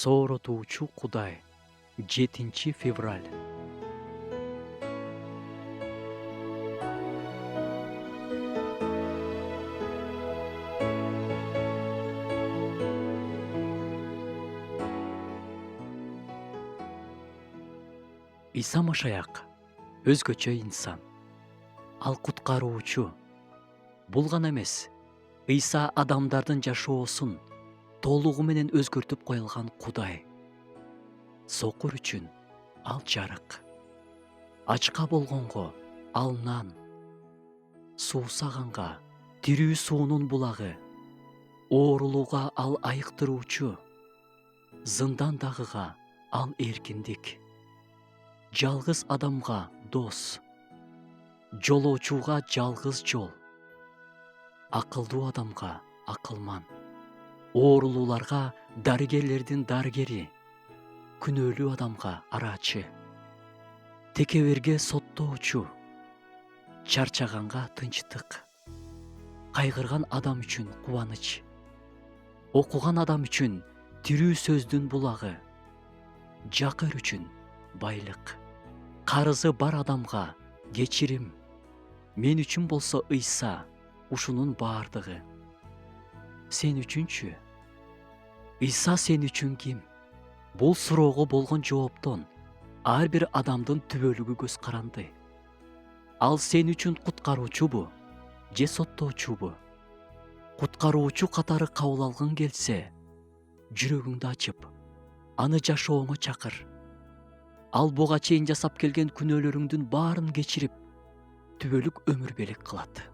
Сооротуучу Кудай. 7 февраль. Иса Машаяк өзгөчө инсан. Ал куткаруучу. Бул гана эмес. Иса адамдардын жашоосун толугу менен өзгөртүп коюлган Кудай. Сокур үчүн ал жарык. Ачка болгонго ал нан. Суусаганга тирүү суунун булагы. Оорулууга ал айыктыруучу. Зындандагыга ал эркиндик. Жалгыз адамга дос. Жолоочуга жалгыз жол. Акылдуу адамга акылман. Оорулууларга дарыгерлердин дарыгери. Күнөөлүү адамга арачы. Текеберге соттоочу. Чарчаганга тынчтык. Кайгырган адам үчүн кубаныч. Окуган адам үчүн тирүү сөздүн булагы. Жакыр үчүн байлык. Карызы бар адамга кечирим. Мен үчүн болсо Иса ушунун баардыгы. Сен үчүнчү? Иса сен үчүн ким? Бул суроого болгон жооптон ар бир адамдын түбөлүгү көз каранды. Ал сен үчүн куткаруучубу же соттоочубу? Куткаруучу катары кабыл алгың келсе, жүрөгүңдү ачып, аны жашооңо чакыр. Ал буга чейин жасап келген күнөөлөрүңдүн баарын кечирип, түбөлүк өмүр белек кылат.